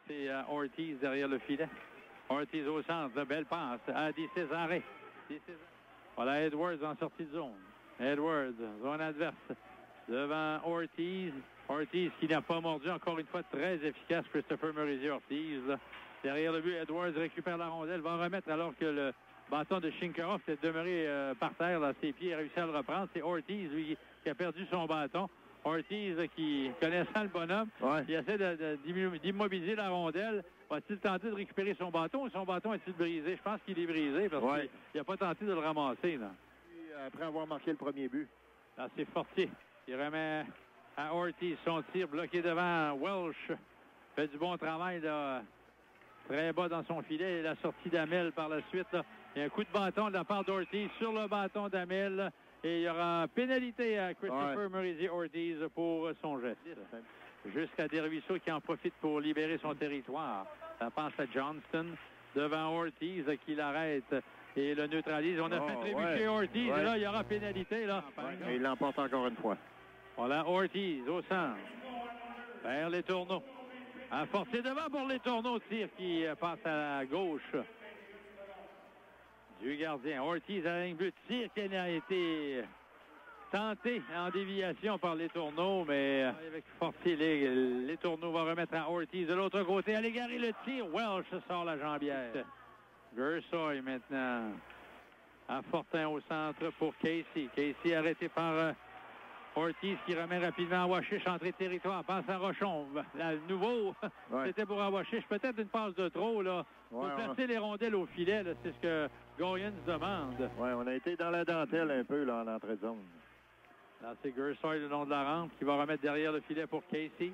C'est Ortiz derrière le filet. Ortiz au centre, de belle passe à Césaré. Voilà Edwards en sortie de zone. Edwards, zone adverse. Devant Ortiz. Ortiz qui n'a pas mordu, encore une fois très efficace, Christopher Maurizier Ortiz. Derrière le but, Edwards récupère la rondelle, va remettre alors que le bâton de Shinkarov est demeuré par terre dans ses pieds et a réussi à le reprendre. C'est Ortiz, lui, qui a perdu son bâton. Ortiz, qui connaissant le bonhomme, il essaie d'immobiliser la rondelle. Va-t-il tenter de récupérer son bâton ou son bâton est-il brisé? Je pense qu'il est brisé parce qu'il n'a pas tenté de le ramasser. Là. Après avoir marqué le premier but. Là, c'est Fortier qui remet à Ortiz son tir bloqué devant Welsh. Fait du bon travail, là. Très bas dans son filet. Et la sortie d'Amel par la suite. Là. Il y a un coup de bâton de la part d'Ortiz sur le bâton d'Amel. Et il y aura pénalité à Christopher Maurizier Ortiz pour son geste. Jusqu'à Desruisseaux qui en profite pour libérer son territoire. Ça passe à Johnston devant Ortiz qui l'arrête et le neutralise. On a fait trébucher Ortiz. Et là, il y aura pénalité. Là. Et il l'emporte encore une fois. Voilà Ortiz au centre. Vers les tourneaux. À Fortier devant pour les tourneaux. Tir qui passe à la gauche du gardien. Ortiz à la ligne bleue. Tir qui a été tenté en déviation par les tourneaux, mais avec Fortier, les tourneaux vont remettre à Ortiz de l'autre côté. Allez garer le tir. Welsh sort la jambière. Gersoy maintenant à Fortin au centre pour Casey. Casey arrêté par Ortiz qui remet rapidement à Washish, entrée de territoire, passe à Rochon. Là, le nouveau, c'était pour Washish. Peut-être une passe de trop, là. Pour placer les rondelles au filet, c'est ce que Goyens demande. Oui, on a été dans la dentelle un peu, là, en entrée de zone. Là, c'est Gersoy le long de la rampe qui va remettre derrière le filet pour Casey.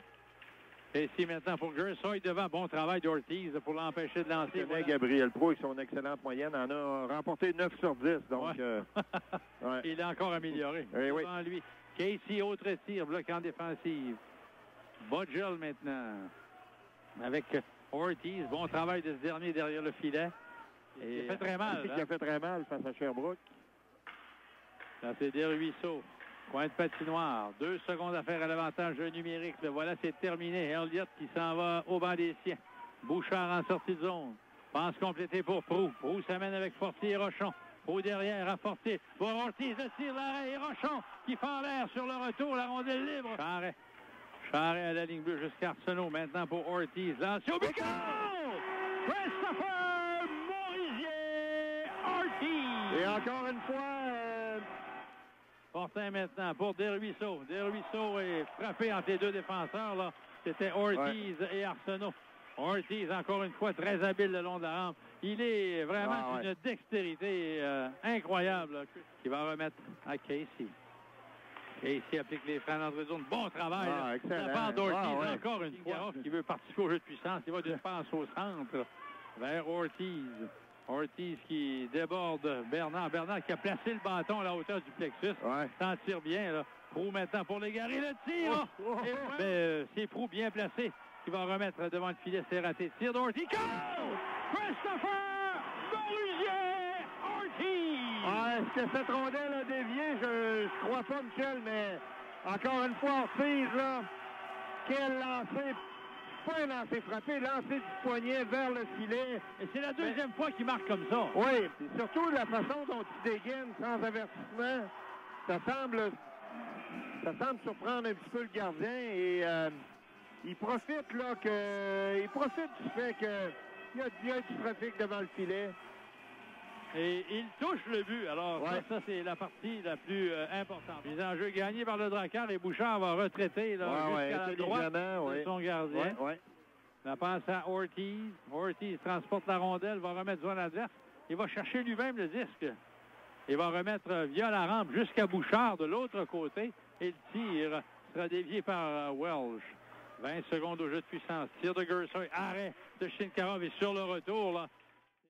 Casey maintenant pour Gersoy devant. Bon travail d'Ortiz pour l'empêcher de lancer. Voilà. Gabriel Pro, avec son excellente moyenne, en a remporté 9 sur 10. Donc, il est encore amélioré. Devant lui. Casey, autre tir, bloc en défensive. Budgel maintenant. Avec Ortiz. Bon travail de ce dernier derrière le filet. Et il a fait très mal. Il a fait très mal face à Sherbrooke. Ça, c'est Desruisseaux. Point de patinoire. 2 secondes à faire à l'avantage numérique. Le voilà, c'est terminé. Elliott qui s'en va au banc des siens. Bouchard en sortie de zone. Passe complétée pour Proulx. Proulx s'amène avec Fortier et Rochon. Au derrière à Fortier. Pour Ortiz, le tir, l'arrêt et Rochon qui fait en l'air sur le retour. La rondelle libre. Charret à la ligne bleue jusqu'à Arsenault. Maintenant pour Ortiz. Lancé au but. Christopher Maurizier Ortiz. Et encore une fois... Fortin maintenant pour Desruisseaux. Desruisseaux est frappé entre les deux défenseurs. Là. C'était Ortiz et Arsenault. Ortiz, encore une fois, très habile le long de la rampe. Il est vraiment d'une dextérité incroyable là, qui va remettre à Casey. Casey applique les freins d'entrée de zone. Bon travail. Excellent. La part d'Ortiz, encore une fois, qui veut participer au jeu de puissance. Il va d'une passe au centre vers Ortiz. Ortiz qui déborde Bernard. Bernard qui a placé le bâton à la hauteur du plexus. S'en tire bien. Là. Proulx maintenant pour l'égarer. Le tir! C'est Proulx bien placé qui va remettre devant le filet. C'est raté. Tir d'Ortiz. Christopher Maurizier Ortiz! Est-ce que cette rondelle a dévié? Je crois pas, Michel, mais encore une fois, Ortiz, là, quel lancer! Pas un lancer frappé, lancer du poignet vers le filet. Et c'est la deuxième fois qu'il marque comme ça. Oui, puis surtout la façon dont il dégaine sans avertissement, ça semble surprendre un petit peu le gardien et il profite là il profite du fait qu'il y a du trafic devant le filet. Et il touche le but. Alors, ça c'est la partie la plus importante. Les enjeux gagnés par le Drakkar et Bouchard va retraiter là, jusqu'à la droite de son gardien. La passe à Ortiz. Ortiz transporte la rondelle, va remettre zone adverse. Il va chercher lui-même le disque. Il va remettre via la rampe jusqu'à Bouchard de l'autre côté. Et le tir sera dévié par Welsh. 20 secondes au jeu de puissance. Tir de Gersoy. Arrêt de Shinkarov et sur le retour, là.